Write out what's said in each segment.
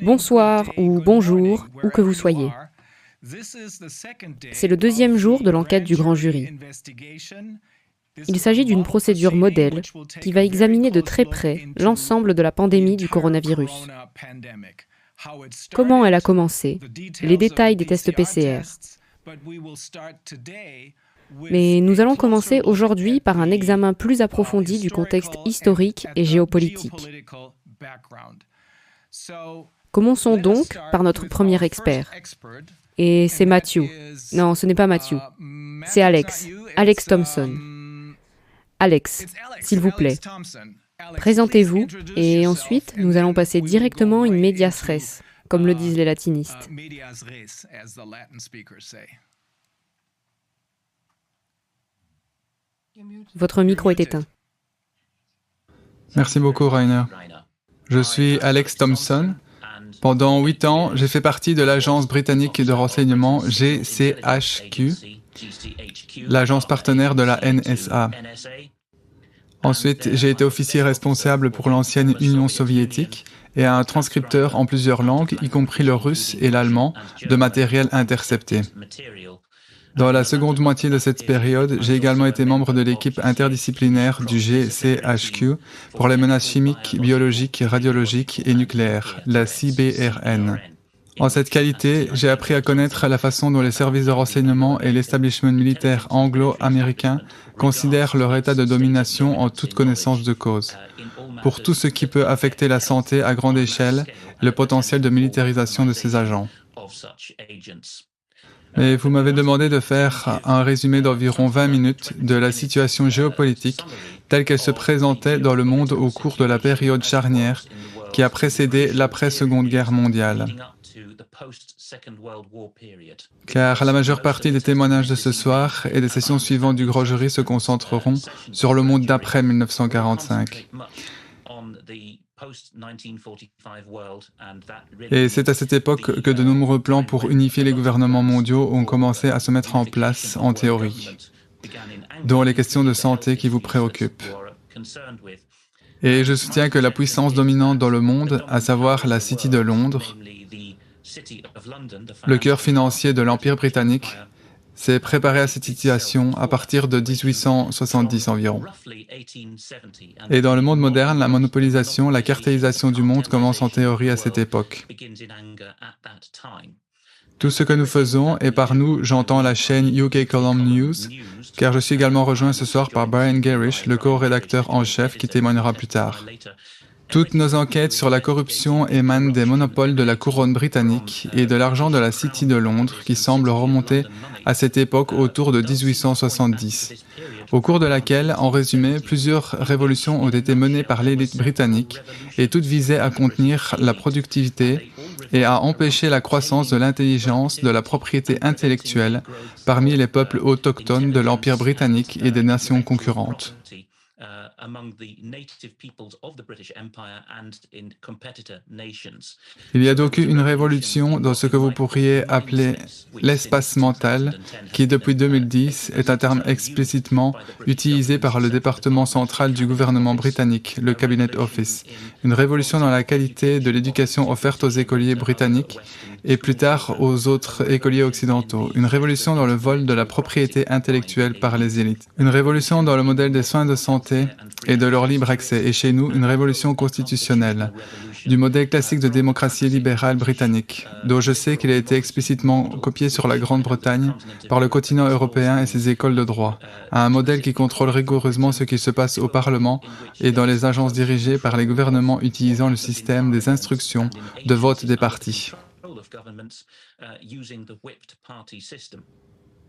Bonsoir ou bonjour, où que vous soyez. C'est le deuxième jour de l'enquête du grand jury. Il s'agit d'une procédure modèle qui va examiner de très près l'ensemble de la pandémie du coronavirus. Comment elle a commencé, les détails des tests PCR. Mais nous allons commencer aujourd'hui par un examen plus approfondi du contexte historique et géopolitique. Commençons donc par notre premier expert. Et c'est Matthew. Non, ce n'est pas Matthew. C'est Alex. Alex Thompson. Alex, s'il vous plaît. Présentez-vous et ensuite nous allons passer directement in medias res, comme le disent les latinistes. Votre micro est éteint. Merci beaucoup, Rainer. Je suis Alex Thompson. Pendant 8 ans, j'ai fait partie de l'agence britannique de renseignement GCHQ, l'agence partenaire de la NSA. Ensuite, j'ai été officier responsable pour l'ancienne Union soviétique et un transcripteur en plusieurs langues, y compris le russe et l'allemand, de matériel intercepté. Dans la seconde moitié de cette période, j'ai également été membre de l'équipe interdisciplinaire du GCHQ pour les menaces chimiques, biologiques, radiologiques et nucléaires, la CBRN. En cette qualité, j'ai appris à connaître la façon dont les services de renseignement et l'establishment militaire anglo-américain considèrent leur état de domination en toute connaissance de cause, pour tout ce qui peut affecter la santé à grande échelle et le potentiel de militarisation de ces agents. Mais vous m'avez demandé de faire un résumé d'environ 20 minutes de la situation géopolitique telle qu'elle se présentait dans le monde au cours de la période charnière qui a précédé l'après-Seconde Guerre mondiale. Car la majeure partie des témoignages de ce soir et des sessions suivantes du grand jury se concentreront sur le monde d'après 1945. Et c'est à cette époque que de nombreux plans pour unifier les gouvernements mondiaux ont commencé à se mettre en place en théorie, dont les questions de santé qui vous préoccupent. Et je soutiens que la puissance dominante dans le monde, à savoir la City de Londres, le cœur financier de l'Empire britannique, s'est préparé à cette situation à partir de 1870 environ. Et dans le monde moderne, la monopolisation, la cartélisation du monde commence en théorie à cette époque. Tout ce que nous faisons, et par nous, j'entends la chaîne UK Column News, car je suis également rejoint ce soir par Brian Gerrish, le co-rédacteur en chef qui témoignera plus tard. Toutes nos enquêtes sur la corruption émanent des monopoles de la couronne britannique et de l'argent de la City de Londres qui semble remonter à cette époque autour de 1870, au cours de laquelle, en résumé, plusieurs révolutions ont été menées par l'élite britannique et toutes visaient à contenir la productivité et à empêcher la croissance de l'intelligence, de la propriété intellectuelle parmi les peuples autochtones de l'Empire britannique et des nations concurrentes. Il y a donc eu une révolution dans ce que vous pourriez appeler l'espace mental, qui depuis 2010 est un terme explicitement utilisé par le département central du gouvernement britannique, le Cabinet Office. Une révolution dans la qualité de l'éducation offerte aux écoliers britanniques et plus tard aux autres écoliers occidentaux. Une révolution dans le vol de la propriété intellectuelle par les élites. Une révolution dans le modèle des soins de santé et de leur libre accès. Et chez nous, une révolution constitutionnelle, du modèle classique de démocratie libérale britannique, dont je sais qu'il a été explicitement copié sur la Grande-Bretagne par le continent européen et ses écoles de droit, à un modèle qui contrôle rigoureusement ce qui se passe au Parlement et dans les agences dirigées par les gouvernements utilisant le système des instructions de vote des partis.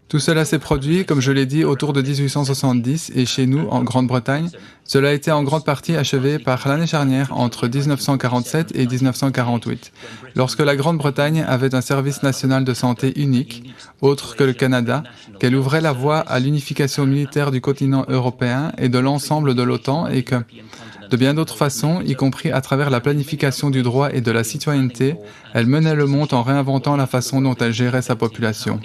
Tout cela s'est produit, comme je l'ai dit, autour de 1870 et chez nous, en Grande-Bretagne, cela a été en grande partie achevé par l'année charnière entre 1947 et 1948, lorsque la Grande-Bretagne avait un service national de santé unique, autre que le Canada, qu'elle ouvrait la voie à l'unification militaire du continent européen et de l'ensemble de l'OTAN et que, de bien d'autres façons, y compris à travers la planification du droit et de la citoyenneté, elle menait le monde en réinventant la façon dont elle gérait sa population.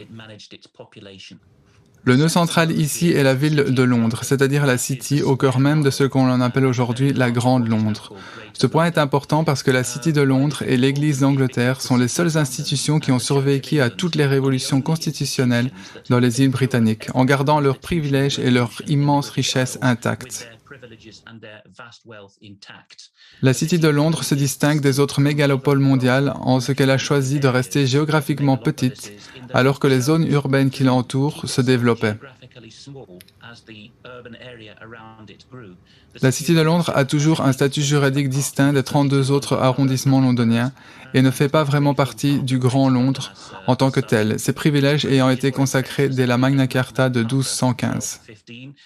Le nœud central ici est la ville de Londres, c'est-à-dire la City, au cœur même de ce qu'on appelle aujourd'hui la Grande Londres. Ce point est important parce que la City de Londres et l'Église d'Angleterre sont les seules institutions qui ont survécu à toutes les révolutions constitutionnelles dans les îles britanniques, en gardant leurs privilèges et leur immense richesse intactes. La City de Londres se distingue des autres mégalopoles mondiales en ce qu'elle a choisi de rester géographiquement petite, alors que les zones urbaines qui l'entourent se développaient. La City de Londres a toujours un statut juridique distinct des 32 autres arrondissements londoniens et ne fait pas vraiment partie du Grand Londres en tant que tel, ses privilèges ayant été consacrés dès la Magna Carta de 1215.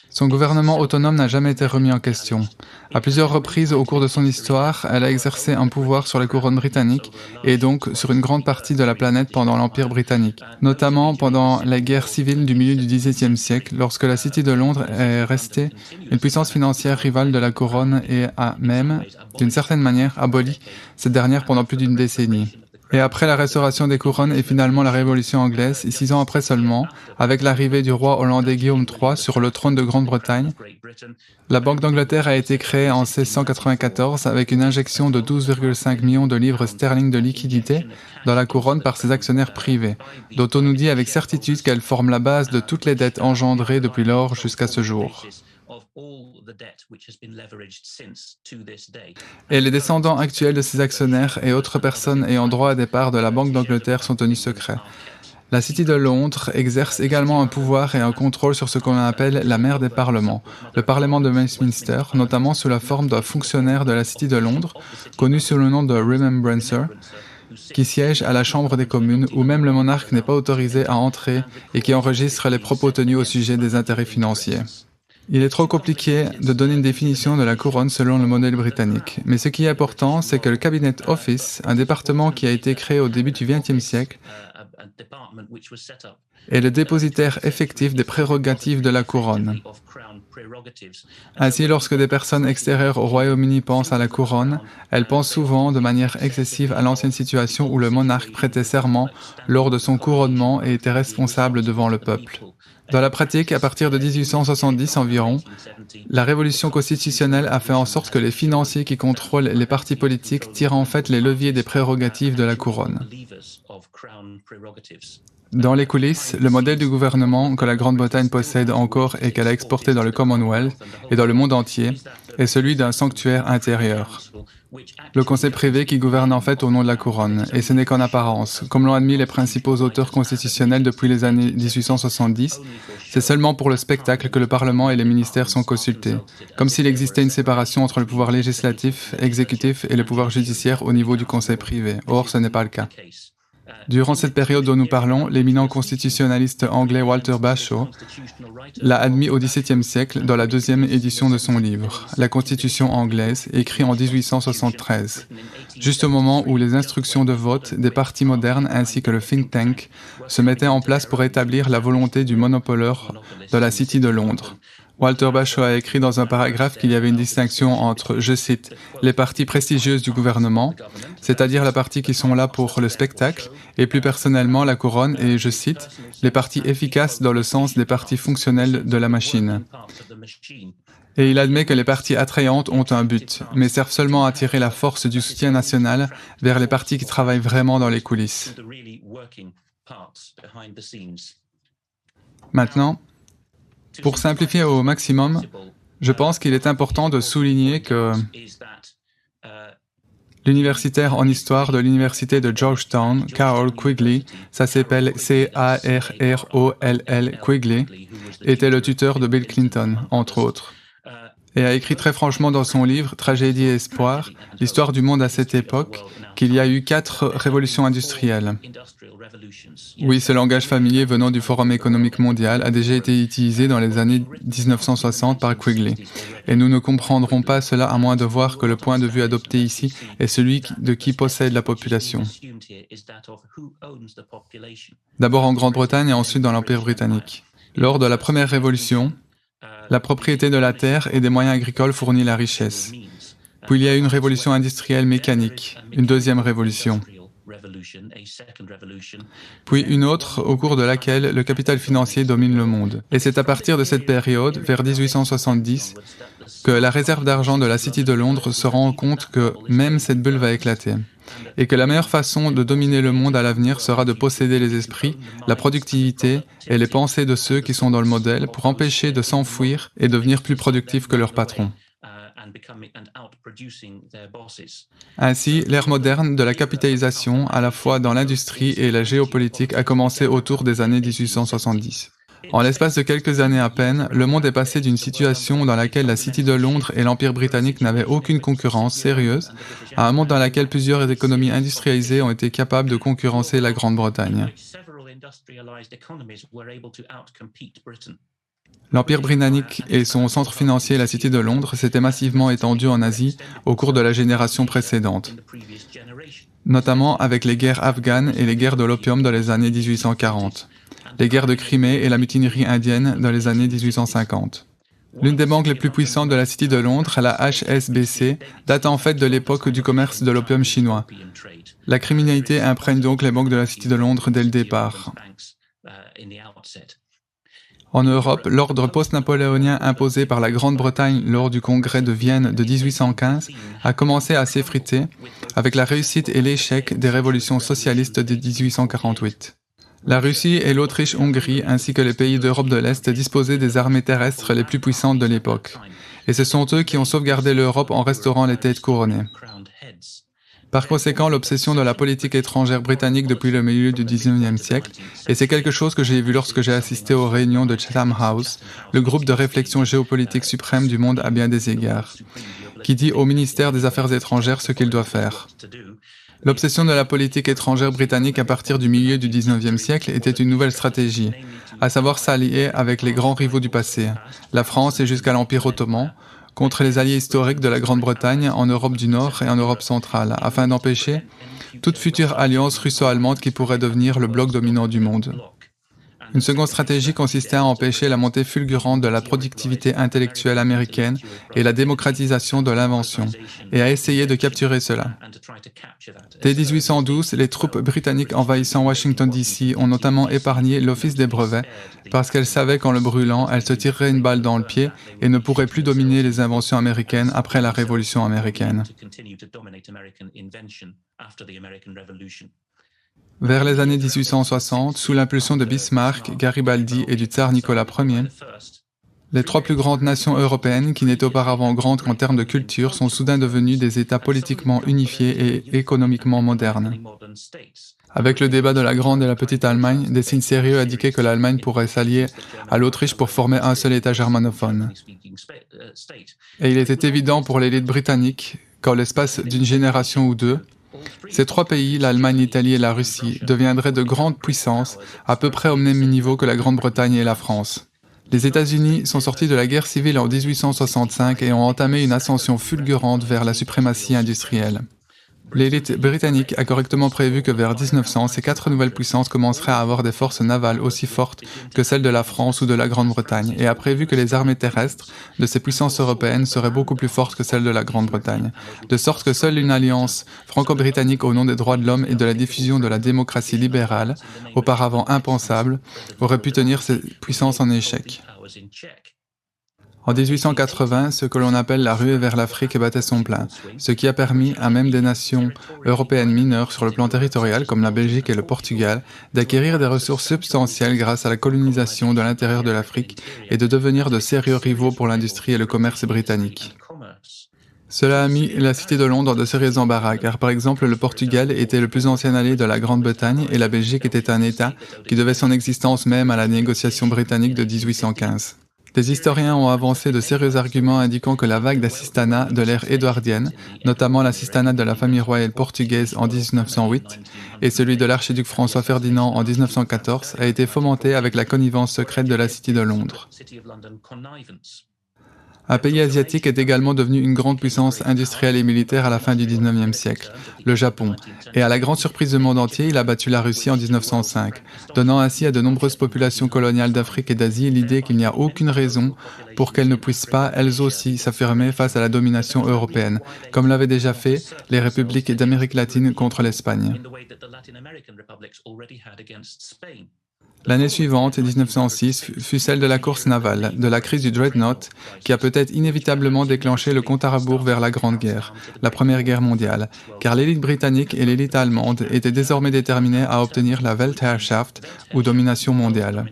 Son gouvernement autonome n'a jamais été remis en question. À plusieurs reprises au cours de son histoire, elle a exercé un pouvoir sur la couronne britannique et donc sur une grande partie de la planète pendant l'Empire britannique, notamment pendant la guerre civile du milieu du XVIIe siècle, lorsque la City de Londres est restée une puissance financière rivale de la couronne et a même, d'une certaine manière, aboli cette dernière pendant plus d'une décennie. Et après la restauration des couronnes et finalement la Révolution anglaise, 6 ans après seulement, avec l'arrivée du roi hollandais Guillaume III sur le trône de Grande-Bretagne, la Banque d'Angleterre a été créée en 1694 avec une injection de 12,5 millions de livres sterling de liquidités dans la couronne par ses actionnaires privés, dont on nous dit avec certitude qu'elle forme la base de toutes les dettes engendrées depuis lors jusqu'à ce jour. Et les descendants actuels de ces actionnaires et autres personnes ayant droit à des parts de la Banque d'Angleterre sont tenus secrets. La City de Londres exerce également un pouvoir et un contrôle sur ce qu'on appelle la mère des parlements, le Parlement de Westminster, notamment sous la forme d'un fonctionnaire de la City de Londres, connu sous le nom de Remembrancer, qui siège à la Chambre des communes où même le monarque n'est pas autorisé à entrer et qui enregistre les propos tenus au sujet des intérêts financiers. Il est trop compliqué de donner une définition de la couronne selon le modèle britannique, mais ce qui est important, c'est que le Cabinet Office, un département qui a été créé au début du XXe siècle, est le dépositaire effectif des prérogatives de la couronne. Ainsi, lorsque des personnes extérieures au Royaume-Uni pensent à la couronne, elles pensent souvent de manière excessive à l'ancienne situation où le monarque prêtait serment lors de son couronnement et était responsable devant le peuple. Dans la pratique, à partir de 1870 environ, la révolution constitutionnelle a fait en sorte que les financiers qui contrôlent les partis politiques tirent en fait les leviers des prérogatives de la couronne. Dans les coulisses, le modèle du gouvernement que la Grande-Bretagne possède encore et qu'elle a exporté dans le Commonwealth et dans le monde entier est celui d'un sanctuaire intérieur. Le conseil privé qui gouverne en fait au nom de la couronne, et ce n'est qu'en apparence. Comme l'ont admis les principaux auteurs constitutionnels depuis les années 1870, c'est seulement pour le spectacle que le Parlement et les ministères sont consultés, comme s'il existait une séparation entre le pouvoir législatif, exécutif et le pouvoir judiciaire au niveau du conseil privé. Or, ce n'est pas le cas. Durant cette période dont nous parlons, l'éminent constitutionnaliste anglais Walter Bashaw l'a admis au XVIIe siècle dans la 2e édition de son livre, La Constitution anglaise, écrit en 1873, juste au moment où les instructions de vote des partis modernes ainsi que le think tank se mettaient en place pour établir la volonté du monopoleur de la City de Londres. Walter Bashaw a écrit dans un paragraphe qu'il y avait une distinction entre, je cite, les parties prestigieuses du gouvernement, c'est-à-dire la partie qui sont là pour le spectacle, et plus personnellement la couronne et, je cite, les parties efficaces dans le sens des parties fonctionnelles de la machine. Et il admet que les parties attrayantes ont un but, mais servent seulement à attirer la force du soutien national vers les partis qui travaillent vraiment dans les coulisses. Maintenant, pour simplifier au maximum, je pense qu'il est important de souligner que l'universitaire en histoire de l'université de Georgetown, Carroll Quigley, ça s'appelle C-A-R-R-O-L-L Quigley, était le tuteur de Bill Clinton, entre autres, et a écrit très franchement dans son livre « Tragédie et espoir », l'histoire du monde à cette époque, qu'il y a eu 4 révolutions industrielles. Oui, ce langage familier venant du Forum économique mondial a déjà été utilisé dans les années 1960 par Quigley. Et nous ne comprendrons pas cela à moins de voir que le point de vue adopté ici est celui de qui possède la population. D'abord en Grande-Bretagne et ensuite dans l'Empire britannique. Lors de la première révolution, la propriété de la terre et des moyens agricoles fournit la richesse. Puis il y a eu une révolution industrielle mécanique, une deuxième révolution. puis une autre au cours de laquelle le capital financier domine le monde. Et c'est à partir de cette période, vers 1870, que la réserve d'argent de la City de Londres se rend compte que même cette bulle va éclater, et que la meilleure façon de dominer le monde à l'avenir sera de posséder les esprits, la productivité et les pensées de ceux qui sont dans le modèle pour empêcher de s'enfuir et devenir plus productifs que leurs patrons. Ainsi, l'ère moderne de la capitalisation, à la fois dans l'industrie et la géopolitique, a commencé autour des années 1870. En l'espace de quelques années à peine, le monde est passé d'une situation dans laquelle la City de Londres et l'Empire britannique n'avaient aucune concurrence sérieuse à un monde dans lequel plusieurs économies industrialisées ont été capables de concurrencer la Grande-Bretagne. L'Empire britannique et son centre financier, la City de Londres, s'étaient massivement étendus en Asie au cours de la génération précédente, notamment avec les guerres afghanes et les guerres de l'opium dans les années 1840, les guerres de Crimée et la mutinerie indienne dans les années 1850. L'une des banques les plus puissantes de la City de Londres, la HSBC, date en fait de l'époque du commerce de l'opium chinois. La criminalité imprègne donc les banques de la City de Londres dès le départ. En Europe, l'ordre post-napoléonien imposé par la Grande-Bretagne lors du congrès de Vienne de 1815 a commencé à s'effriter avec la réussite et l'échec des révolutions socialistes de 1848. La Russie et l'Autriche-Hongrie ainsi que les pays d'Europe de l'Est disposaient des armées terrestres les plus puissantes de l'époque. Et ce sont eux qui ont sauvegardé l'Europe en restaurant les têtes couronnées. Par conséquent, l'obsession de la politique étrangère britannique depuis le milieu du XIXe siècle, et c'est quelque chose que j'ai vu lorsque j'ai assisté aux réunions de Chatham House, le groupe de réflexion géopolitique suprême du monde à bien des égards, qui dit au ministère des Affaires étrangères ce qu'il doit faire. L'obsession de la politique étrangère britannique à partir du milieu du XIXe siècle était une nouvelle stratégie, à savoir s'allier avec les grands rivaux du passé, la France et jusqu'à l'Empire ottoman, contre les alliés historiques de la Grande-Bretagne en Europe du Nord et en Europe centrale, afin d'empêcher toute future alliance russo-allemande qui pourrait devenir le bloc dominant du monde. Une seconde stratégie consistait à empêcher la montée fulgurante de la productivité intellectuelle américaine et la démocratisation de l'invention, et à essayer de capturer cela. Dès 1812, les troupes britanniques envahissant Washington DC ont notamment épargné l'Office des brevets, parce qu'elles savaient qu'en le brûlant, elles se tireraient une balle dans le pied et ne pourraient plus dominer les inventions américaines après la Révolution américaine. Vers les années 1860, sous l'impulsion de Bismarck, Garibaldi et du tsar Nicolas Ier, les trois plus grandes nations européennes, qui n'étaient auparavant grandes qu'en termes de culture, sont soudain devenues des États politiquement unifiés et économiquement modernes. Avec le débat de la Grande et la Petite Allemagne, des signes sérieux indiquaient que l'Allemagne pourrait s'allier à l'Autriche pour former un seul État germanophone. Et il était évident pour l'élite britannique qu'en l'espace d'une génération ou deux, ces trois pays, l'Allemagne, l'Italie et la Russie, deviendraient de grandes puissances, à peu près au même niveau que la Grande-Bretagne et la France. Les États-Unis sont sortis de la guerre civile en 1865 et ont entamé une ascension fulgurante vers la suprématie industrielle. L'élite britannique a correctement prévu que vers 1900, ces quatre nouvelles puissances commenceraient à avoir des forces navales aussi fortes que celles de la France ou de la Grande-Bretagne, et a prévu que les armées terrestres de ces puissances européennes seraient beaucoup plus fortes que celles de la Grande-Bretagne, de sorte que seule une alliance franco-britannique au nom des droits de l'homme et de la diffusion de la démocratie libérale, auparavant impensable, aurait pu tenir ces puissances en échec. En 1880, ce que l'on appelle la ruée vers l'Afrique battait son plein, ce qui a permis à même des nations européennes mineures sur le plan territorial, comme la Belgique et le Portugal, d'acquérir des ressources substantielles grâce à la colonisation de l'intérieur de l'Afrique et de devenir de sérieux rivaux pour l'industrie et le commerce britannique. Cela a mis la Cité de Londres dans de sérieux embarras, car par exemple le Portugal était le plus ancien allié de la Grande-Bretagne et la Belgique était un État qui devait son existence même à la négociation britannique de 1815. Des historiens ont avancé de sérieux arguments indiquant que la vague d'assistanat de l'ère édouardienne, notamment l'assistanat de la famille royale portugaise en 1908 et celui de l'archiduc François Ferdinand en 1914, a été fomentée avec la connivence secrète de la City de Londres. Un pays asiatique est également devenu une grande puissance industrielle et militaire à la fin du 19e siècle, le Japon, et à la grande surprise du monde entier, il a battu la Russie en 1905, donnant ainsi à de nombreuses populations coloniales d'Afrique et d'Asie l'idée qu'il n'y a aucune raison pour qu'elles ne puissent pas, elles aussi, s'affirmer face à la domination européenne, comme l'avaient déjà fait les républiques d'Amérique latine contre l'Espagne. L'année suivante, 1906, fut celle de la course navale, de la crise du Dreadnought, qui a peut-être inévitablement déclenché le compte à rebours vers la Grande Guerre, la Première Guerre mondiale, car l'élite britannique et l'élite allemande étaient désormais déterminées à obtenir la Weltherrschaft, ou domination mondiale.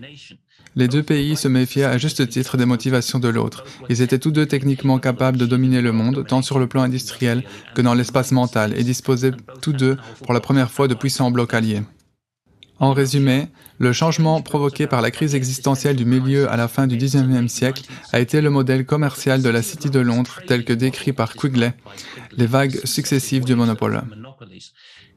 Les deux pays se méfiaient à juste titre des motivations de l'autre. Ils étaient tous deux techniquement capables de dominer le monde, tant sur le plan industriel que dans l'espace mental, et disposaient tous deux, pour la première fois, de puissants blocs alliés. En résumé, le changement provoqué par la crise existentielle du milieu à la fin du XIXe siècle a été le modèle commercial de la City de Londres tel que décrit par Quigley, les vagues successives du monopole.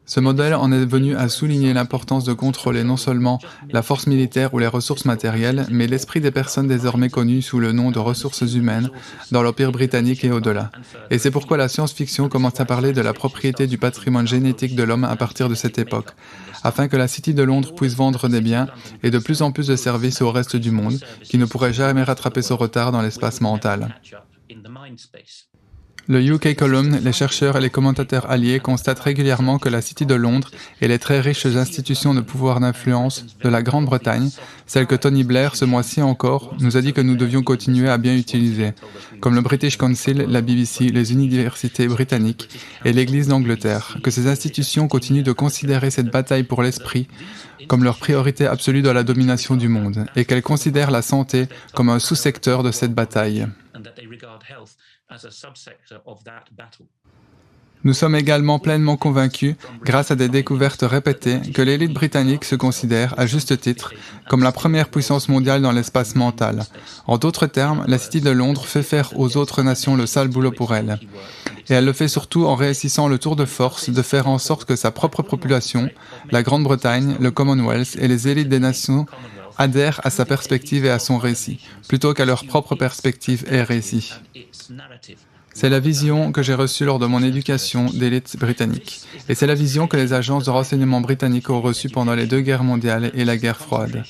Ce modèle en est venu à souligner l'importance de contrôler non seulement la force militaire ou les ressources matérielles, mais l'esprit des personnes désormais connues sous le nom de ressources humaines dans l'Empire britannique et au-delà. Et c'est pourquoi la science-fiction commence à parler de la propriété du patrimoine génétique de l'homme à partir de cette époque, afin que la City de Londres puisse vendre des biens et de plus en plus de services au reste du monde, qui ne pourrait jamais rattraper son retard dans l'espace mental. Le UK Column, les chercheurs et les commentateurs alliés constatent régulièrement que la City de Londres et les très riches institutions de pouvoir d'influence de la Grande-Bretagne, celles que Tony Blair, ce mois-ci encore, nous a dit que nous devions continuer à bien utiliser, comme le British Council, la BBC, les universités britanniques et l'Église d'Angleterre, que ces institutions continuent de considérer cette bataille pour l'esprit comme leur priorité absolue dans la domination du monde, et qu'elles considèrent la santé comme un sous-secteur de cette bataille. Nous sommes également pleinement convaincus, grâce à des découvertes répétées, que l'élite britannique se considère, à juste titre, comme la première puissance mondiale dans l'espace mental. En d'autres termes, la City de Londres fait faire aux autres nations le sale boulot pour elle. Et elle le fait surtout en réussissant le tour de force de faire en sorte que sa propre population, la Grande-Bretagne, le Commonwealth et les élites des nations adhèrent à sa perspective et à son récit, plutôt qu'à leur propre perspective et récit. C'est la vision que j'ai reçue lors de mon éducation d'élite britannique. Et c'est la vision que les agences de renseignement britanniques ont reçue pendant les deux guerres mondiales et la guerre froide.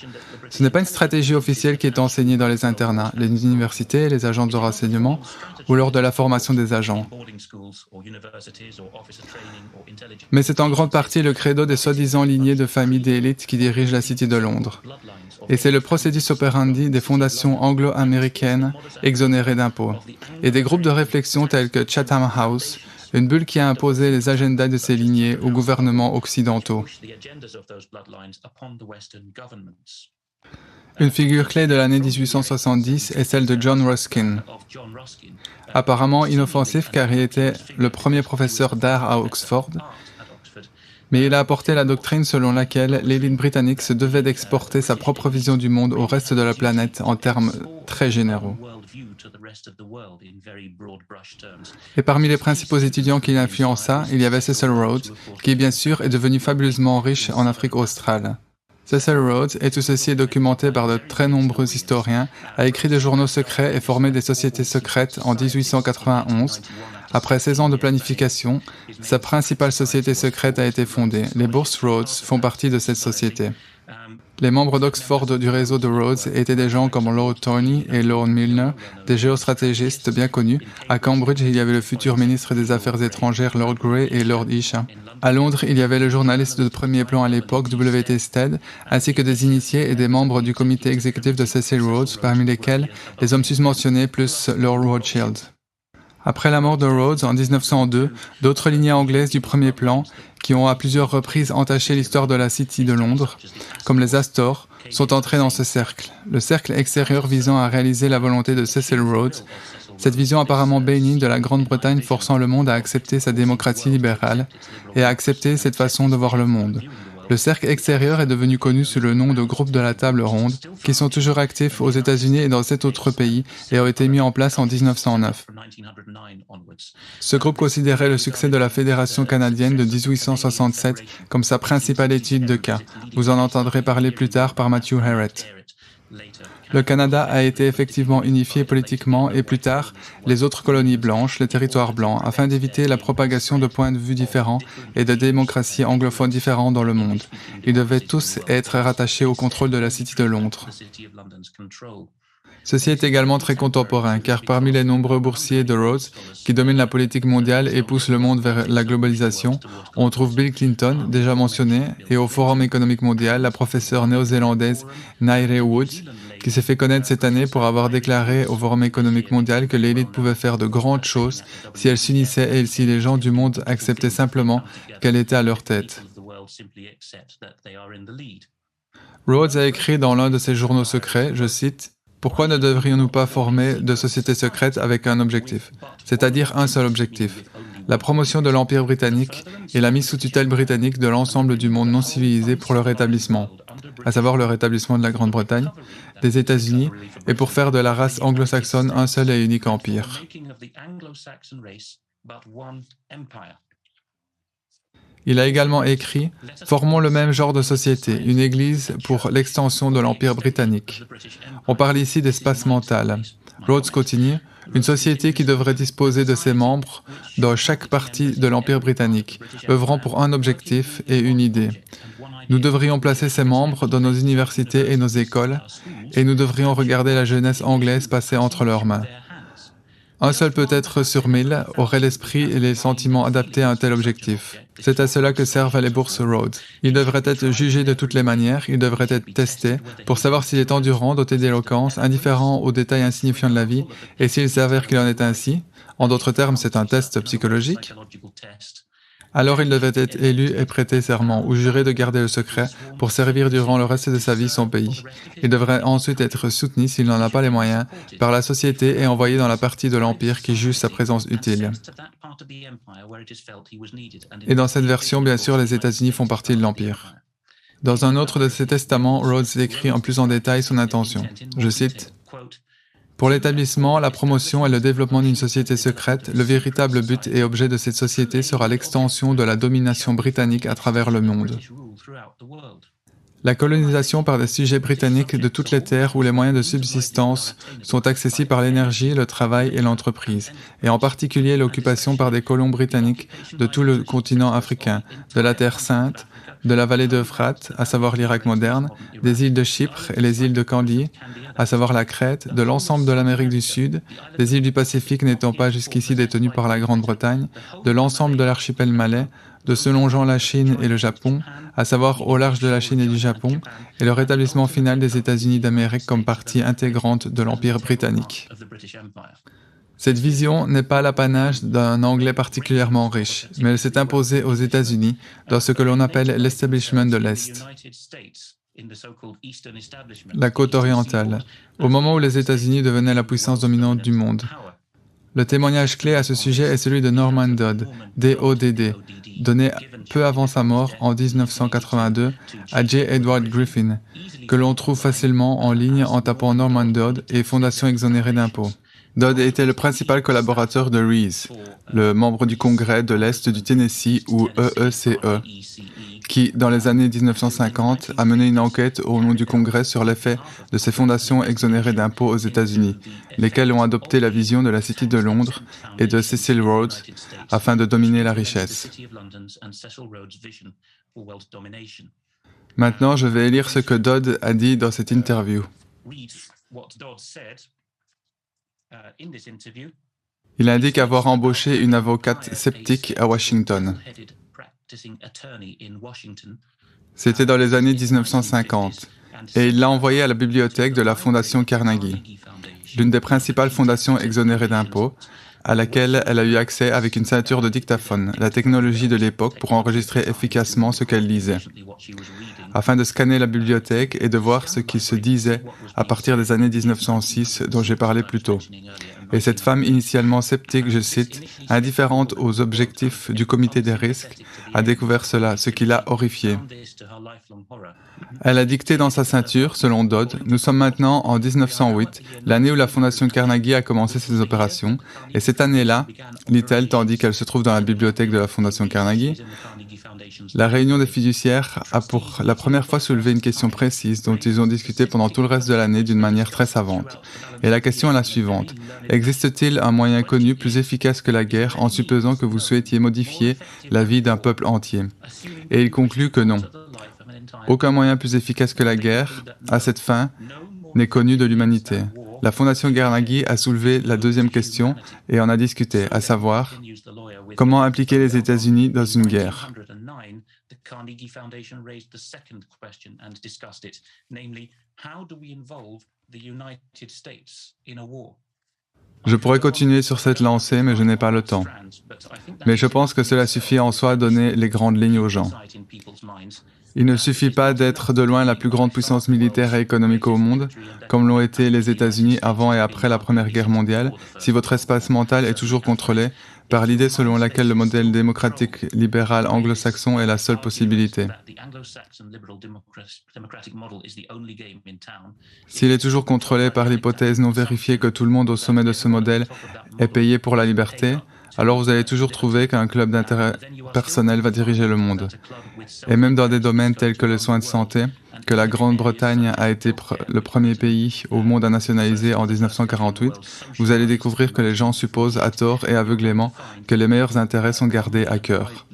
Ce n'est pas une stratégie officielle qui est enseignée dans les internats, les universités, les agences de renseignement ou lors de la formation des agents. Mais c'est en grande partie le credo des soi-disant lignées de familles d'élite qui dirigent la City de Londres. Et c'est le procédus operandi des fondations anglo-américaines exonérées d'impôts, et des groupes de réflexion tels que Chatham House, une bulle qui a imposé les agendas de ces lignées aux gouvernements occidentaux. Une figure clé de l'année 1870 est celle de John Ruskin. Apparemment inoffensif car il était le premier professeur d'art à Oxford, mais il a apporté la doctrine selon laquelle l'élite britannique se devait d'exporter sa propre vision du monde au reste de la planète en termes très généraux. Et parmi les principaux étudiants qui l'influença, il y avait Cecil Rhodes, qui bien sûr est devenu fabuleusement riche en Afrique australe. Cecil Rhodes, et tout ceci est documenté par de très nombreux historiens, a écrit des journaux secrets et formé des sociétés secrètes en 1891. Après 16 ans de planification, sa principale société secrète a été fondée. Les Bourses Rhodes font partie de cette société. Les membres d'Oxford du réseau de Rhodes étaient des gens comme Lord Tony et Lord Milner, des géostratégistes bien connus. À Cambridge, il y avait le futur ministre des Affaires étrangères Lord Grey et Lord Isha. À Londres, il y avait le journaliste de premier plan à l'époque, W.T. Stead, ainsi que des initiés et des membres du comité exécutif de Cecil Rhodes, parmi lesquels les hommes susmentionnés plus Lord Rothschild. Après la mort de Rhodes en 1902, d'autres lignées anglaises du premier plan, qui ont à plusieurs reprises entaché l'histoire de la City de Londres, comme les Astor, sont entrés dans ce cercle. Le cercle extérieur visant à réaliser la volonté de Cecil Rhodes, cette vision apparemment bénigne de la Grande-Bretagne forçant le monde à accepter sa démocratie libérale et à accepter cette façon de voir le monde. Le cercle extérieur est devenu connu sous le nom de groupe de la table ronde, qui sont toujours actifs aux États-Unis et dans 7 autres pays et ont été mis en place en 1909. Ce groupe considérait le succès de la Fédération canadienne de 1867 comme sa principale étude de cas. Vous en entendrez parler plus tard par Matthew Herrett. Le Canada a été effectivement unifié politiquement et plus tard, les autres colonies blanches, les territoires blancs, afin d'éviter la propagation de points de vue différents et de démocraties anglophones différentes dans le monde. Ils devaient tous être rattachés au contrôle de la City de Londres. Ceci est également très contemporain, car parmi les nombreux boursiers de Rhodes qui dominent la politique mondiale et poussent le monde vers la globalisation, on trouve Bill Clinton, déjà mentionné, et au Forum économique mondial, la professeure néo-zélandaise Nairi Wood, qui s'est fait connaître cette année pour avoir déclaré au Forum économique mondial que l'élite pouvait faire de grandes choses si elle s'unissait et si les gens du monde acceptaient simplement qu'elle était à leur tête. Rhodes a écrit dans l'un de ses journaux secrets, je cite, « Pourquoi ne devrions-nous pas former de sociétés secrètes avec un objectif, c'est-à-dire un seul objectif, la promotion de l'Empire britannique et la mise sous tutelle britannique de l'ensemble du monde non civilisé pour le rétablissement, à savoir le rétablissement de la Grande-Bretagne, des États-Unis, et pour faire de la race anglo-saxonne un seul et unique empire. » Il a également écrit « Formons le même genre de société, une église pour l'extension de l'Empire britannique. » On parle ici d'espace mental. Rhodes continue « Une société qui devrait disposer de ses membres dans chaque partie de l'Empire britannique, œuvrant pour un objectif et une idée. Nous devrions placer ces membres dans nos universités et nos écoles, et nous devrions regarder la jeunesse anglaise passer entre leurs mains. Un seul peut-être sur 1000 aurait l'esprit et les sentiments adaptés à un tel objectif. C'est à cela que servent les bourses Rhodes. Ils devraient être jugés de toutes les manières, ils devraient être testés pour savoir s'il est endurant, doté d'éloquence, indifférent aux détails insignifiants de la vie, et s'il s'avère qu'il en est ainsi, en d'autres termes c'est un test psychologique, alors il devait être élu et prêter serment ou jurer de garder le secret pour servir durant le reste de sa vie son pays. Il devrait ensuite être soutenu, s'il n'en a pas les moyens, par la société et envoyé dans la partie de l'Empire qui juge sa présence utile. Et dans cette version, bien sûr, les États-Unis font partie de l'Empire. Dans un autre de ses testaments, Rhodes décrit en plus en détail son intention. Je cite, « Pour l'établissement, la promotion et le développement d'une société secrète, le véritable but et objet de cette société sera l'extension de la domination britannique à travers le monde. La colonisation par des sujets britanniques de toutes les terres où les moyens de subsistance sont accessibles par l'énergie, le travail et l'entreprise, et en particulier l'occupation par des colons britanniques de tout le continent africain, de la Terre Sainte, de la vallée d'Euphrate, à savoir l'Irak moderne, des îles de Chypre et les îles de Candie, à savoir la Crète, de l'ensemble de l'Amérique du Sud, des îles du Pacifique n'étant pas jusqu'ici détenues par la Grande-Bretagne, de l'ensemble de l'archipel malais, de se longeant la Chine et le Japon, à savoir au large de la Chine et du Japon, et le rétablissement final des États-Unis d'Amérique comme partie intégrante de l'Empire britannique. » Cette vision n'est pas l'apanage d'un Anglais particulièrement riche, mais elle s'est imposée aux États-Unis dans ce que l'on appelle l'establishment de l'Est, la côte orientale, au moment où les États-Unis devenaient la puissance dominante du monde. Le témoignage clé à ce sujet est celui de Norman Dodd, D.O.D.D., donné peu avant sa mort en 1982 à J. Edward Griffin, que l'on trouve facilement en ligne en tapant Norman Dodd et Fondation exonérée d'impôts. Dodd était le principal collaborateur de Rees, le membre du Congrès de l'Est du Tennessee ou EECE, qui, dans les années 1950, a mené une enquête au nom du Congrès sur l'effet de ces fondations exonérées d'impôts aux États-Unis, lesquelles ont adopté la vision de la City de Londres et de Cecil Rhodes afin de dominer la richesse. Maintenant, je vais lire ce que Dodd a dit dans cette interview. Il indique avoir embauché une avocate sceptique à Washington. C'était dans les années 1950, et il l'a envoyée à la bibliothèque de la Fondation Carnegie, l'une des principales fondations exonérées d'impôts, à laquelle elle a eu accès avec une ceinture de dictaphone, la technologie de l'époque pour enregistrer efficacement ce qu'elle lisait, afin de scanner la bibliothèque et de voir ce qui se disait à partir des années 1906 dont j'ai parlé plus tôt. Et cette femme initialement sceptique, je cite, indifférente aux objectifs du comité des risques, a découvert cela, ce qui l'a horrifiée. Elle a dicté dans sa ceinture, selon Dodd, nous sommes maintenant en 1908, l'année où la Fondation Carnegie a commencé ses opérations, et cette année-là, lit-elle tandis qu'elle se trouve dans la bibliothèque de la Fondation Carnegie, la réunion des fiduciaires a pour la première fois soulevé une question précise dont ils ont discuté pendant tout le reste de l'année d'une manière très savante. Et la question est la suivante. Existe-t-il un moyen connu plus efficace que la guerre en supposant que vous souhaitiez modifier la vie d'un peuple entier? Et il conclut que non. Aucun moyen plus efficace que la guerre, à cette fin, n'est connu de l'humanité. La Fondation Carnegie a soulevé la deuxième question et en a discuté, à savoir, comment impliquer les États-Unis dans une guerre? Carnegie Foundation raised the second question and discussed it, namely, how do we involve the United States in a war? Je pourrais continuer sur cette lancée, mais je n'ai pas le temps. Mais je pense que cela suffit en soi à donner les grandes lignes aux gens. Il ne suffit pas d'être de loin la plus grande puissance militaire et économique au monde, comme l'ont été les États-Unis avant et après la Première Guerre mondiale, si votre espace mental est toujours contrôlé par l'idée selon laquelle le modèle démocratique libéral anglo-saxon est la seule possibilité. S'il est toujours contrôlé par l'hypothèse non vérifiée que tout le monde au sommet de ce modèle est payé pour la liberté, alors vous allez toujours trouver qu'un club d'intérêt personnel va diriger le monde. Et même dans des domaines tels que les soins de santé, que la Grande-Bretagne a été le premier pays au monde à nationaliser en 1948, vous allez découvrir que les gens supposent à tort et aveuglément que les meilleurs intérêts sont gardés à cœur.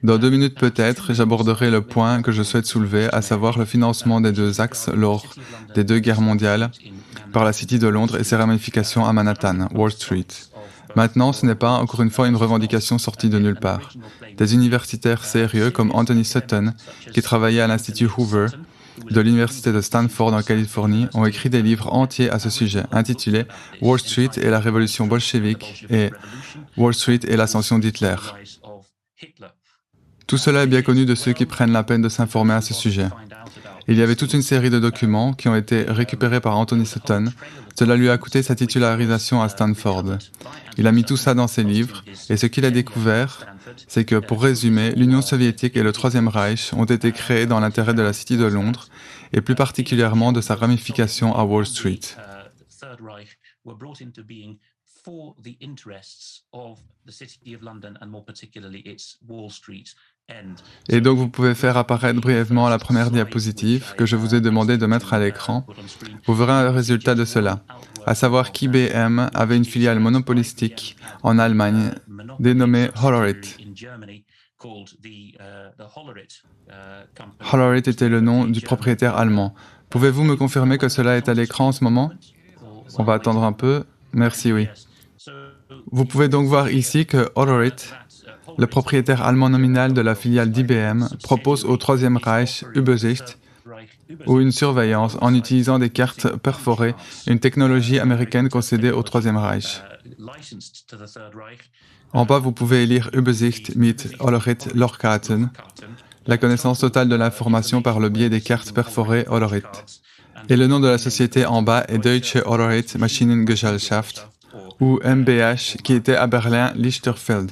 Dans 2 minutes peut-être, j'aborderai le point que je souhaite soulever, à savoir le financement des deux axes lors des 2 guerres mondiales par la City de Londres et ses ramifications à Manhattan, Wall Street. Maintenant, ce n'est pas, encore une fois, une revendication sortie de nulle part. Des universitaires sérieux comme Anthony Sutton, qui travaillait à l'Institut Hoover de l'Université de Stanford en Californie, ont écrit des livres entiers à ce sujet, intitulés « Wall Street et la révolution bolchevique » et « Wall Street et l'ascension d'Hitler ». Tout cela est bien connu de ceux qui prennent la peine de s'informer à ce sujet. Il y avait toute une série de documents qui ont été récupérés par Anthony Sutton. Cela lui a coûté sa titularisation à Stanford. Il a mis tout ça dans ses livres, et ce qu'il a découvert, c'est que, pour résumer, l'Union soviétique et le Troisième Reich ont été créés dans l'intérêt de la City de Londres, et plus particulièrement de sa ramification à Wall Street. For the interests of the City of London and more particularly its Wall Street end. Et donc vous pouvez faire apparaître brièvement la première diapositive que je vous ai demandé de mettre à l'écran. Vous verrez un résultat de cela, à savoir qu'IBM avait une filiale monopolistique en Allemagne dénommée Hollerith. Hollerith était le nom du propriétaire allemand. Pouvez-vous me confirmer que cela est à l'écran en ce moment? On va attendre un peu. Merci, oui. Vous pouvez donc voir ici que Hollerith, le propriétaire allemand nominal de la filiale d'IBM, propose au Troisième Reich Übersicht, ou une surveillance en utilisant des cartes perforées, une technologie américaine concédée au Troisième Reich. En bas, vous pouvez lire Übersicht mit Hollerith Lochkarten, la connaissance totale de l'information par le biais des cartes perforées Hollerith. Et le nom de la société en bas est Deutsche Hollerith Maschinengesellschaft, ou MBH, qui était à Berlin-Lichterfelde.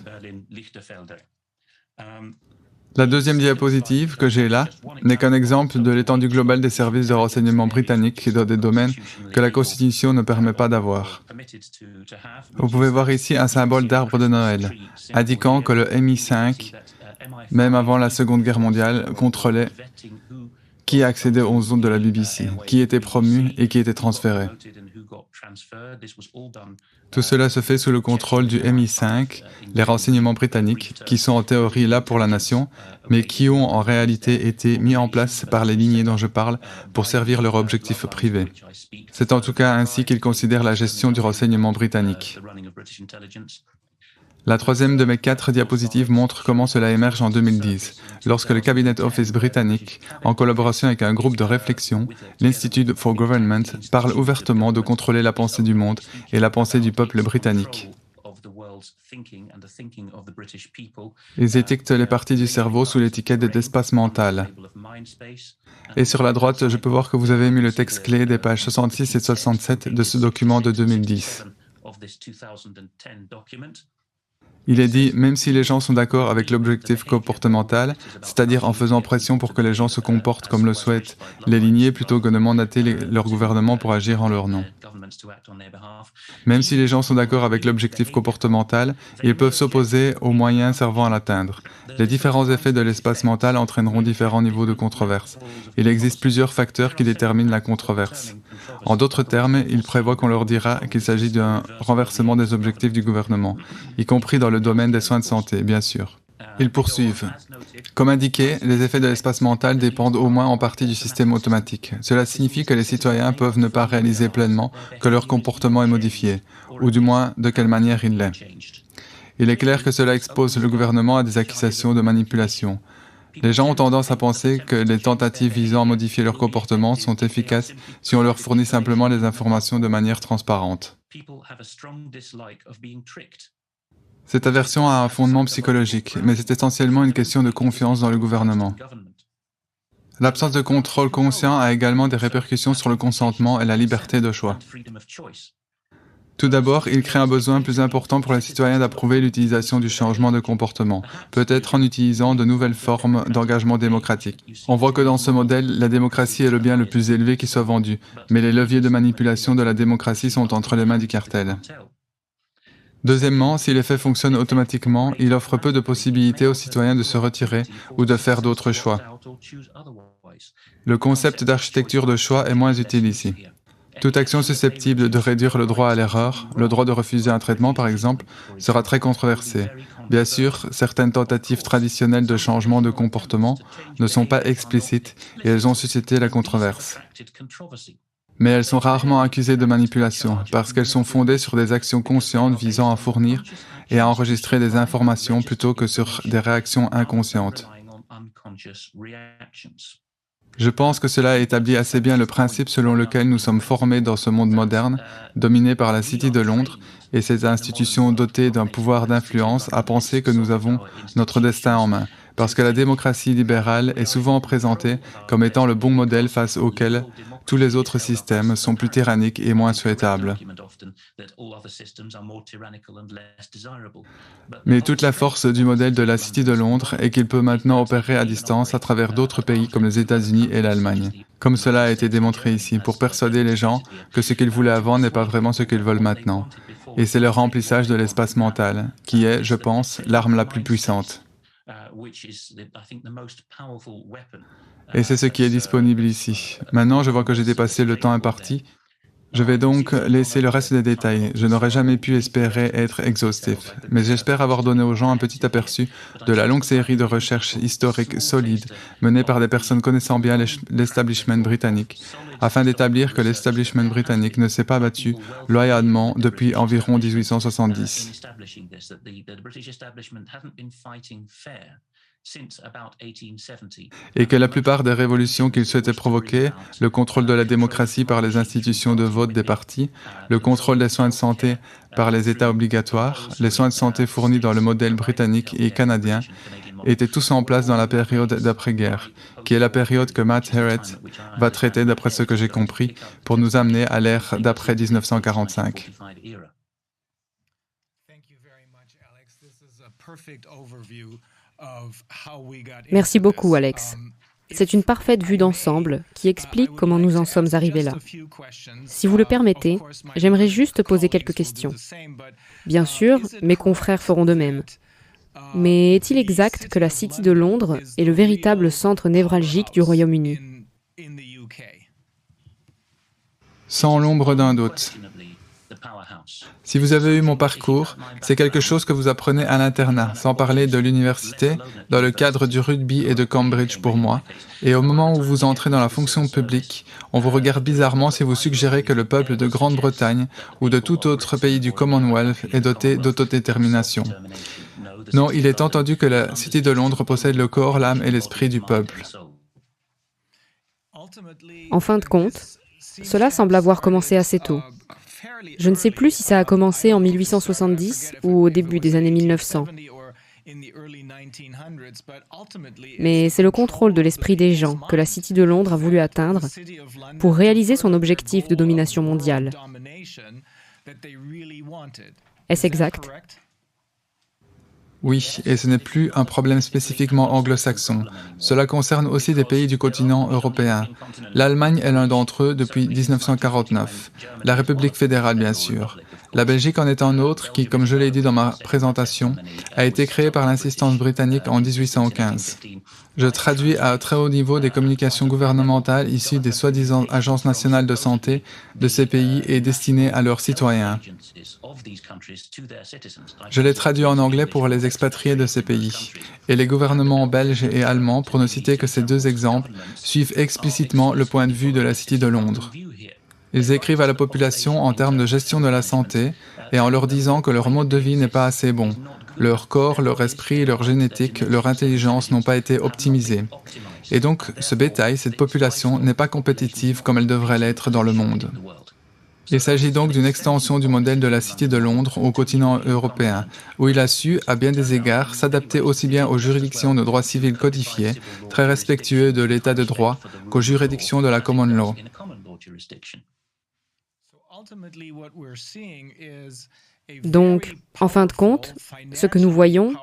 La deuxième diapositive que j'ai là n'est qu'un exemple de l'étendue globale des services de renseignement britanniques dans des domaines que la Constitution ne permet pas d'avoir. Vous pouvez voir ici un symbole d'arbre de Noël, indiquant que le MI5, même avant la Seconde Guerre mondiale, contrôlait qui accédait aux ondes de la BBC, qui était promu et qui était transféré. Tout cela se fait sous le contrôle du MI5, les renseignements britanniques, qui sont en théorie là pour la nation, mais qui ont en réalité été mis en place par les lignées dont je parle pour servir leur objectif privé. C'est en tout cas ainsi qu'ils considèrent la gestion du renseignement britannique. La troisième de mes 4 diapositives montre comment cela émerge en 2010, lorsque le Cabinet Office britannique, en collaboration avec un groupe de réflexion, l'Institute for Government, parle ouvertement de contrôler la pensée du monde et la pensée du peuple britannique. Ils étiquetent les parties du cerveau sous l'étiquette d'espace mental. Et sur la droite, je peux voir que vous avez mis le texte clé des pages 66 et 67 de ce document de 2010. Il est dit, même si les gens sont d'accord avec l'objectif comportemental, c'est-à-dire en faisant pression pour que les gens se comportent comme le souhaitent les lignées plutôt que de mandater leur gouvernement pour agir en leur nom. Même si les gens sont d'accord avec l'objectif comportemental, ils peuvent s'opposer aux moyens servant à l'atteindre. Les différents effets de l'espace mental entraîneront différents niveaux de controverse. Il existe plusieurs facteurs qui déterminent la controverse. En d'autres termes, il prévoit qu'on leur dira qu'il s'agit d'un renversement des objectifs du gouvernement, y compris dans le domaine des soins de santé, bien sûr. Ils poursuivent. Comme indiqué, les effets de l'espace mental dépendent au moins en partie du système automatique. Cela signifie que les citoyens peuvent ne pas réaliser pleinement que leur comportement est modifié, ou du moins de quelle manière il l'est. Il est clair que cela expose le gouvernement à des accusations de manipulation. Les gens ont tendance à penser que les tentatives visant à modifier leur comportement sont efficaces si on leur fournit simplement les informations de manière transparente. Cette aversion a un fondement psychologique, mais c'est essentiellement une question de confiance dans le gouvernement. L'absence de contrôle conscient a également des répercussions sur le consentement et la liberté de choix. Tout d'abord, il crée un besoin plus important pour les citoyens d'approuver l'utilisation du changement de comportement, peut-être en utilisant de nouvelles formes d'engagement démocratique. On voit que dans ce modèle, la démocratie est le bien le plus élevé qui soit vendu, mais les leviers de manipulation de la démocratie sont entre les mains du cartel. Deuxièmement, si l'effet fonctionne automatiquement, il offre peu de possibilités aux citoyens de se retirer ou de faire d'autres choix. Le concept d'architecture de choix est moins utile ici. Toute action susceptible de réduire le droit à l'erreur, le droit de refuser un traitement par exemple, sera très controversée. Bien sûr, certaines tentatives traditionnelles de changement de comportement ne sont pas explicites et elles ont suscité la controverse. Mais elles sont rarement accusées de manipulation, parce qu'elles sont fondées sur des actions conscientes visant à fournir et à enregistrer des informations plutôt que sur des réactions inconscientes. Je pense que cela établit assez bien le principe selon lequel nous sommes formés dans ce monde moderne, dominé par la City de Londres et ses institutions dotées d'un pouvoir d'influence à penser que nous avons notre destin en main, parce que la démocratie libérale est souvent présentée comme étant le bon modèle face auquel tous les autres systèmes sont plus tyranniques et moins souhaitables. Mais toute la force du modèle de la City de Londres est qu'il peut maintenant opérer à distance à travers d'autres pays comme les États-Unis et l'Allemagne, comme cela a été démontré ici, pour persuader les gens que ce qu'ils voulaient avant n'est pas vraiment ce qu'ils veulent maintenant. Et c'est le remplissage de l'espace mental, qui est, je pense, l'arme la plus puissante. Et c'est ce qui est disponible ici. Maintenant, je vois que j'ai dépassé le temps imparti. Je vais donc laisser le reste des détails. Je n'aurais jamais pu espérer être exhaustif, mais j'espère avoir donné aux gens un petit aperçu de la longue série de recherches historiques solides menées par des personnes connaissant bien l'establishment britannique, afin d'établir que l'establishment britannique ne s'est pas battu loyalement depuis environ 1870. Et que la plupart des révolutions qu'il souhaitait provoquer, le contrôle de la démocratie par les institutions de vote des partis, le contrôle des soins de santé par les États obligatoires, les soins de santé fournis dans le modèle britannique et canadien, étaient tous en place dans la période d'après-guerre, qui est la période que Matt Herrett va traiter, d'après ce que j'ai compris, pour nous amener à l'ère d'après 1945. Merci beaucoup, Alex. C'est une parfaite vue d'ensemble qui explique comment nous en sommes arrivés là. Si vous le permettez, j'aimerais juste poser quelques questions. Bien sûr, mes confrères feront de même. Mais est-il exact que la City de Londres est le véritable centre névralgique du Royaume-Uni? Sans l'ombre d'un doute. Si vous avez eu mon parcours, c'est quelque chose que vous apprenez à l'internat, sans parler de l'université, dans le cadre du rugby et de Cambridge pour moi, et au moment où vous entrez dans la fonction publique, on vous regarde bizarrement si vous suggérez que le peuple de Grande-Bretagne ou de tout autre pays du Commonwealth est doté d'autodétermination. Non, il est entendu que la City de Londres possède le corps, l'âme et l'esprit du peuple. En fin de compte, cela semble avoir commencé assez tôt. Je ne sais plus si ça a commencé en 1870 ou au début des années 1900. Mais c'est le contrôle de l'esprit des gens que la City de Londres a voulu atteindre pour réaliser son objectif de domination mondiale. Est-ce exact? Oui, et ce n'est plus un problème spécifiquement anglo-saxon. Cela concerne aussi des pays du continent européen. L'Allemagne est l'un d'entre eux depuis 1949. La République fédérale, bien sûr. La Belgique en est un autre qui, comme je l'ai dit dans ma présentation, a été créé par l'insistance britannique en 1815. Je traduis à très haut niveau des communications gouvernementales issues des soi-disant agences nationales de santé de ces pays et destinées à leurs citoyens. Je les traduis en anglais pour les expatriés de ces pays. Et les gouvernements belges et allemands, pour ne citer que ces deux exemples, suivent explicitement le point de vue de la City de Londres. Ils écrivent à la population en termes de gestion de la santé et en leur disant que leur mode de vie n'est pas assez bon. Leur corps, leur esprit, leur génétique, leur intelligence n'ont pas été optimisés. Et donc, ce bétail, cette population, n'est pas compétitive comme elle devrait l'être dans le monde. Il s'agit donc d'une extension du modèle de la City de Londres au continent européen, où il a su, à bien des égards, s'adapter aussi bien aux juridictions de droit civil codifiées, très respectueux de l'état de droit, qu'aux juridictions de la common law. Donc, en fin de compte, ce que nous voyons,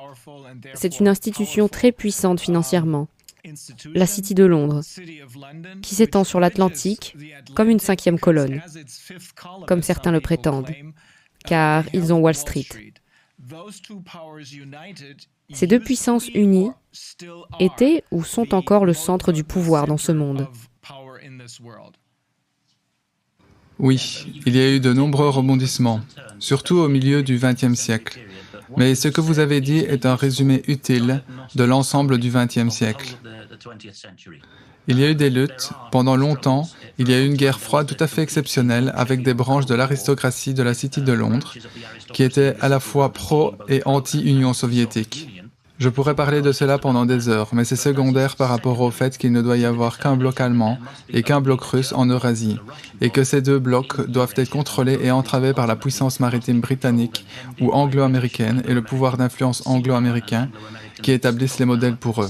c'est une institution très puissante financièrement, la City de Londres, qui s'étend sur l'Atlantique comme une cinquième colonne, comme certains le prétendent, car ils ont Wall Street. Ces deux puissances unies étaient ou sont encore le centre du pouvoir dans ce monde. Oui, il y a eu de nombreux rebondissements, surtout au milieu du XXe siècle. Mais ce que vous avez dit est un résumé utile de l'ensemble du XXe siècle. Il y a eu des luttes. Pendant longtemps, il y a eu une guerre froide tout à fait exceptionnelle avec des branches de l'aristocratie de la City de Londres qui étaient à la fois pro- et anti-Union soviétique. Je pourrais parler de cela pendant des heures, mais c'est secondaire par rapport au fait qu'il ne doit y avoir qu'un bloc allemand et qu'un bloc russe en Eurasie, et que ces deux blocs doivent être contrôlés et entravés par la puissance maritime britannique ou anglo-américaine et le pouvoir d'influence anglo-américain qui établissent les modèles pour eux.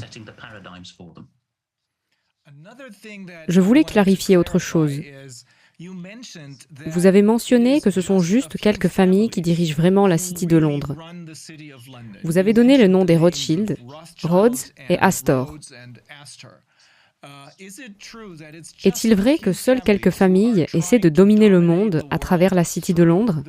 Je voulais clarifier autre chose. Vous avez mentionné que ce sont juste quelques familles qui dirigent vraiment la City de Londres. Vous avez donné le nom des Rothschild, Rhodes et Astor. Est-il vrai que seules quelques familles essaient de dominer le monde à travers la City de Londres?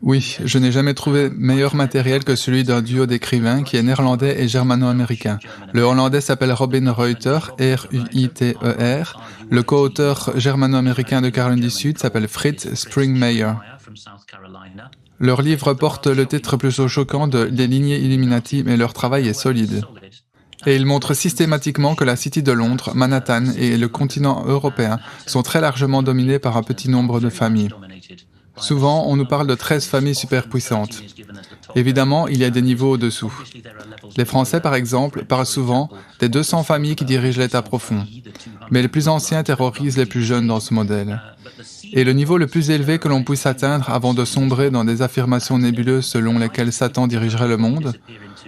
Oui, je n'ai jamais trouvé meilleur matériel que celui d'un duo d'écrivains qui est néerlandais et germano-américain. Le hollandais s'appelle Robin Reuter, R-U-I-T-E-R. Le co-auteur germano-américain de Caroline du Sud s'appelle Fritz Springmeier. Leur livre porte le titre plutôt choquant de « Les lignées Illuminati », mais leur travail est solide. Et il montre systématiquement que la City de Londres, Manhattan et le continent européen sont très largement dominés par un petit nombre de familles. Souvent, on nous parle de 13 familles superpuissantes. Évidemment, il y a des niveaux au-dessous. Les Français, par exemple, parlent souvent des 200 familles qui dirigent l'État profond. Mais les plus anciens terrorisent les plus jeunes dans ce modèle. Et le niveau le plus élevé que l'on puisse atteindre avant de sombrer dans des affirmations nébuleuses selon lesquelles Satan dirigerait le monde,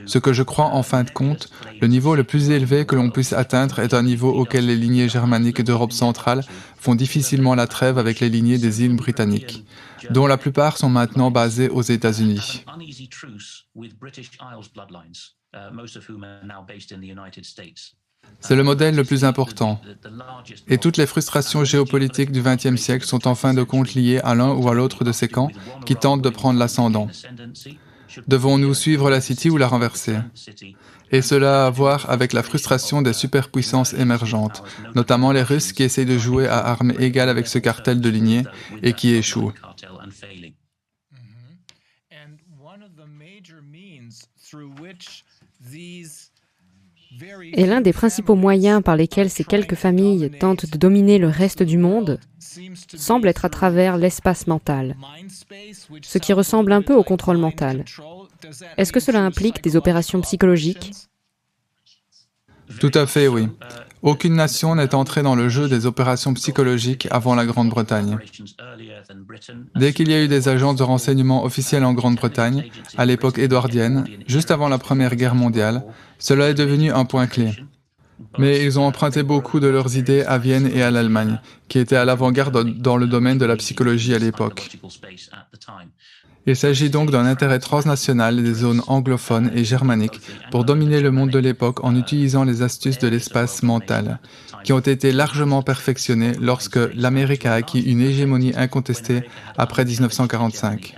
ce que je crois en fin de compte, le niveau le plus élevé que l'on puisse atteindre est un niveau auquel les lignées germaniques d'Europe centrale font difficilement la trêve avec les lignées des îles britanniques, dont la plupart sont maintenant basées aux États-Unis. C'est le modèle le plus important. Et toutes les frustrations géopolitiques du XXe siècle sont en fin de compte liées à l'un ou à l'autre de ces camps qui tentent de prendre l'ascendant. Devons-nous suivre la City ou la renverser? Et cela a à voir avec la frustration des superpuissances émergentes, notamment les Russes qui essayent de jouer à armes égales avec ce cartel de lignées et qui échouent. Et l'un des principaux moyens par lesquels ces quelques familles tentent de dominer le reste du monde semble être à travers l'espace mental, ce qui ressemble un peu au contrôle mental. Est-ce que cela implique des opérations psychologiques? Tout à fait, oui. Aucune nation n'est entrée dans le jeu des opérations psychologiques avant la Grande-Bretagne. Dès qu'il y a eu des agences de renseignement officielles en Grande-Bretagne, à l'époque édouardienne, juste avant la Première Guerre mondiale, cela est devenu un point clé. Mais ils ont emprunté beaucoup de leurs idées à Vienne et à l'Allemagne, qui étaient à l'avant-garde dans le domaine de la psychologie à l'époque. Il s'agit donc d'un intérêt transnational des zones anglophones et germaniques pour dominer le monde de l'époque en utilisant les astuces de l'espace mental, qui ont été largement perfectionnées lorsque l'Amérique a acquis une hégémonie incontestée après 1945.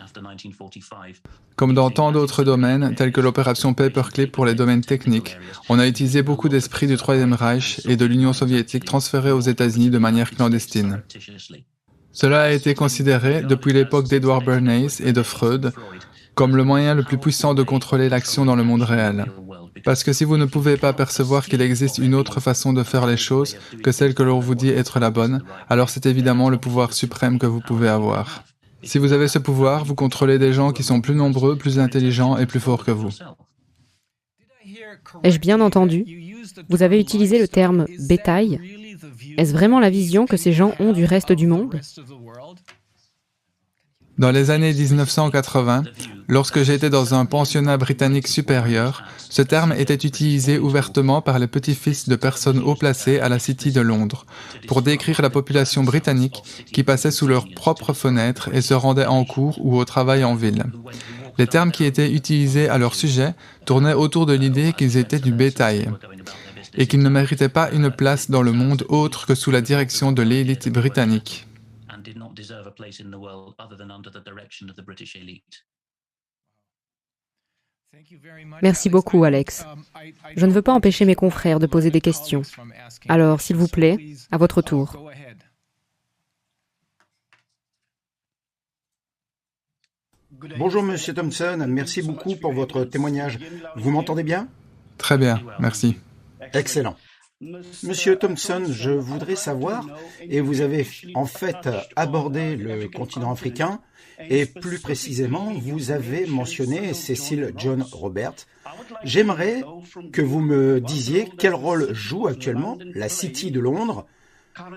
Comme dans tant d'autres domaines, tels que l'opération Paperclip pour les domaines techniques, on a utilisé beaucoup d'esprits du Troisième Reich et de l'Union soviétique transférés aux États-Unis de manière clandestine. Cela a été considéré, depuis l'époque d'Edward Bernays et de Freud, comme le moyen le plus puissant de contrôler l'action dans le monde réel. Parce que si vous ne pouvez pas percevoir qu'il existe une autre façon de faire les choses que celle que l'on vous dit être la bonne, alors c'est évidemment le pouvoir suprême que vous pouvez avoir. Si vous avez ce pouvoir, vous contrôlez des gens qui sont plus nombreux, plus intelligents et plus forts que vous. Ai-je bien entendu? Vous avez utilisé le terme « bétail ». Est-ce vraiment la vision que ces gens ont du reste du monde? Dans les années 1980, lorsque j'étais dans un pensionnat britannique supérieur, ce terme était utilisé ouvertement par les petits-fils de personnes haut placées à la City de Londres, pour décrire la population britannique qui passait sous leurs propres fenêtres et se rendait en cours ou au travail en ville. Les termes qui étaient utilisés à leur sujet tournaient autour de l'idée qu'ils étaient du bétail, et qu'ils ne méritaient pas une place dans le monde autre que sous la direction de l'élite britannique. Merci beaucoup, Alex. Je ne veux pas empêcher mes confrères de poser des questions. Alors, s'il vous plaît, à votre tour. Bonjour, Monsieur Thompson. Merci beaucoup pour votre témoignage. Vous m'entendez bien? Très bien, merci. Excellent. Monsieur Thompson, je voudrais savoir, et vous avez en fait abordé le continent africain, et plus précisément, vous avez mentionné Cecil John Roberts. J'aimerais que vous me disiez quel rôle joue actuellement la City de Londres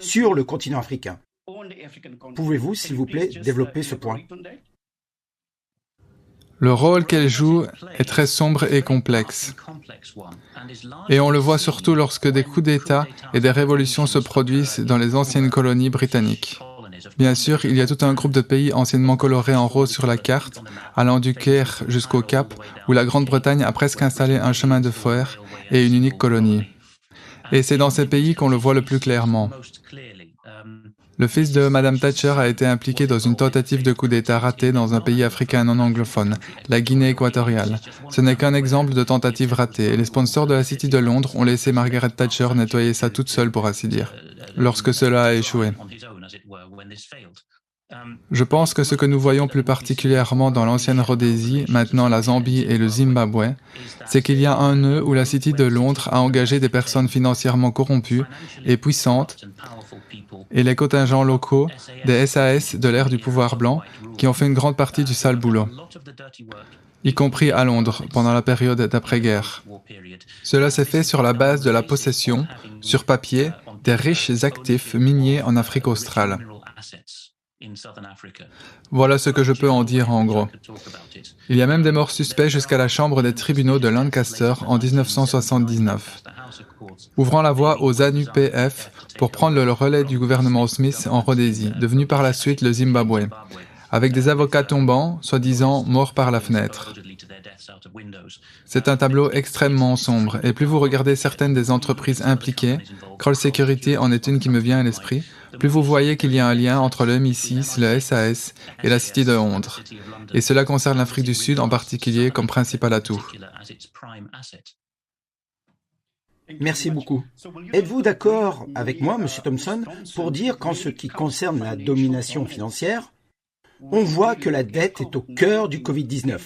sur le continent africain. Pouvez-vous, s'il vous plaît, développer ce point? Le rôle qu'elle joue est très sombre et complexe. Et on le voit surtout lorsque des coups d'État et des révolutions se produisent dans les anciennes colonies britanniques. Bien sûr, il y a tout un groupe de pays anciennement colorés en rose sur la carte, allant du Caire jusqu'au Cap, où la Grande-Bretagne a presque installé un chemin de fer et une unique colonie. Et c'est dans ces pays qu'on le voit le plus clairement. Le fils de Madame Thatcher a été impliqué dans une tentative de coup d'État ratée dans un pays africain non anglophone, la Guinée équatoriale. Ce n'est qu'un exemple de tentative ratée, et les sponsors de la City de Londres ont laissé Margaret Thatcher nettoyer ça toute seule, pour ainsi dire, lorsque cela a échoué. Je pense que ce que nous voyons plus particulièrement dans l'ancienne Rhodésie, maintenant la Zambie et le Zimbabwe, c'est qu'il y a un nœud où la City de Londres a engagé des personnes financièrement corrompues et puissantes, et les contingents locaux des SAS de l'ère du pouvoir blanc, qui ont fait une grande partie du sale boulot, y compris à Londres, pendant la période d'après-guerre. Cela s'est fait sur la base de la possession, sur papier, des riches actifs miniers en Afrique australe. Voilà ce que je peux en dire en gros. Il y a même des morts suspects jusqu'à la chambre des tribunaux de Lancaster en 1979, ouvrant la voie aux ZANU-PF pour prendre le relais du gouvernement Smith en Rhodésie, devenu par la suite le Zimbabwe, avec des avocats tombants, soi-disant morts par la fenêtre. C'est un tableau extrêmement sombre, et plus vous regardez certaines des entreprises impliquées, Kroll Security en est une qui me vient à l'esprit, plus vous voyez qu'il y a un lien entre le MI6, le SAS et la City de Londres. Et cela concerne l'Afrique du Sud en particulier comme principal atout. Merci beaucoup. Êtes-vous d'accord avec moi, Monsieur Thompson, pour dire qu'en ce qui concerne la domination financière, on voit que la dette est au cœur du Covid-19.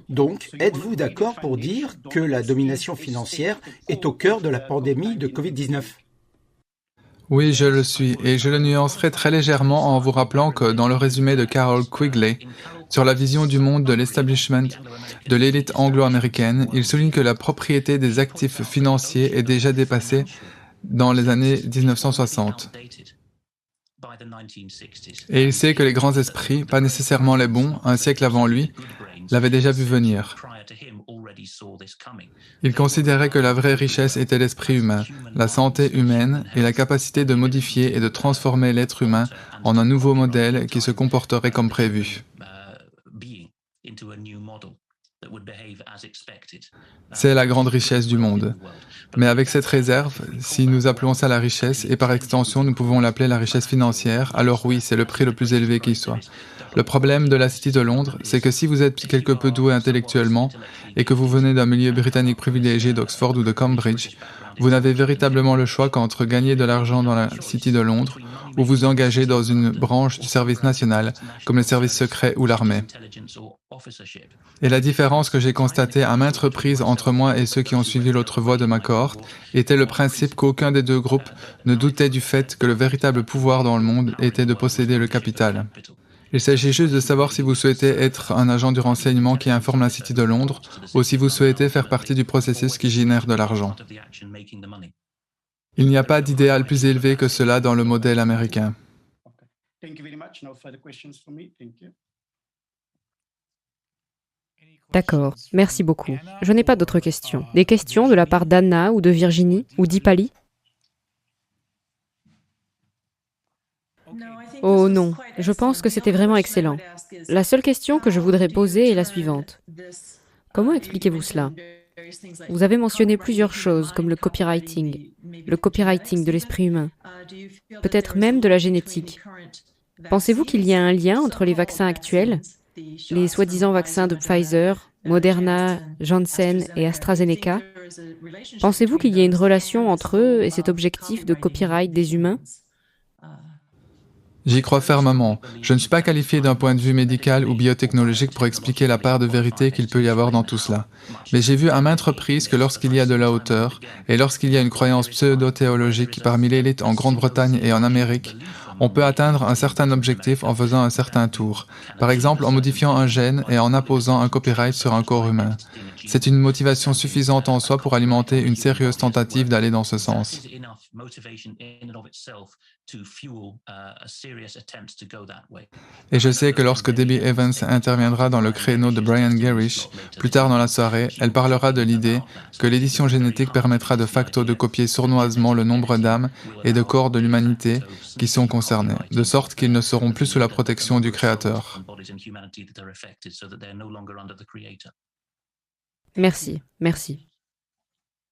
Donc, êtes-vous d'accord pour dire que la domination financière est au cœur de la pandémie de Covid-19? Oui, je le suis, et je le nuancerai très légèrement en vous rappelant que dans le résumé de Carroll Quigley sur la vision du monde de l'establishment de l'élite anglo-américaine, il souligne que la propriété des actifs financiers est déjà dépassée dans les années 1960. Et il sait que les grands esprits, pas nécessairement les bons, un siècle avant lui, l'avaient déjà vu venir. Il considérait que la vraie richesse était l'esprit humain, la santé humaine et la capacité de modifier et de transformer l'être humain en un nouveau modèle qui se comporterait comme prévu. C'est la grande richesse du monde. Mais avec cette réserve, si nous appelons ça la richesse, et par extension nous pouvons l'appeler la richesse financière, alors oui, c'est le prix le plus élevé qui soit. Le problème de la City de Londres, c'est que si vous êtes quelque peu doué intellectuellement et que vous venez d'un milieu britannique privilégié d'Oxford ou de Cambridge, vous n'avez véritablement le choix qu'entre gagner de l'argent dans la City de Londres ou vous engager dans une branche du service national, comme les services secrets ou l'armée. Et la différence que j'ai constatée à maintes reprises entre moi et ceux qui ont suivi l'autre voie de ma cohorte était le principe qu'aucun des deux groupes ne doutait du fait que le véritable pouvoir dans le monde était de posséder le capital. Il s'agit juste de savoir si vous souhaitez être un agent du renseignement qui informe la City de Londres ou si vous souhaitez faire partie du processus qui génère de l'argent. Il n'y a pas d'idéal plus élevé que cela dans le modèle américain. D'accord, merci beaucoup. Je n'ai pas d'autres questions. Des questions de la part d'Anna ou de Virginie ou d'Ipali? Oh non, je pense que c'était vraiment excellent. La seule question que je voudrais poser est la suivante. Comment expliquez-vous cela? Vous avez mentionné plusieurs choses comme le copywriting de l'esprit humain, peut-être même de la génétique. Pensez-vous qu'il y a un lien entre les vaccins actuels, les soi-disant vaccins de Pfizer, Moderna, Janssen et AstraZeneca? Pensez-vous qu'il y a une relation entre eux et cet objectif de copyright des humains? J'y crois fermement. Je ne suis pas qualifié d'un point de vue médical ou biotechnologique pour expliquer la part de vérité qu'il peut y avoir dans tout cela. Mais j'ai vu à maintes reprises que lorsqu'il y a de la hauteur, et lorsqu'il y a une croyance pseudo-théologique parmi l'élite en Grande-Bretagne et en Amérique, on peut atteindre un certain objectif en faisant un certain tour. Par exemple, en modifiant un gène et en apposant un copyright sur un corps humain. C'est une motivation suffisante en soi pour alimenter une sérieuse tentative d'aller dans ce sens. Et je sais que lorsque Debbie Evans interviendra dans le créneau de Brian Gerrish, plus tard dans la soirée, elle parlera de l'idée que l'édition génétique permettra de facto de copier sournoisement le nombre d'âmes et de corps de l'humanité qui sont concernés, de sorte qu'ils ne seront plus sous la protection du Créateur. Merci, merci.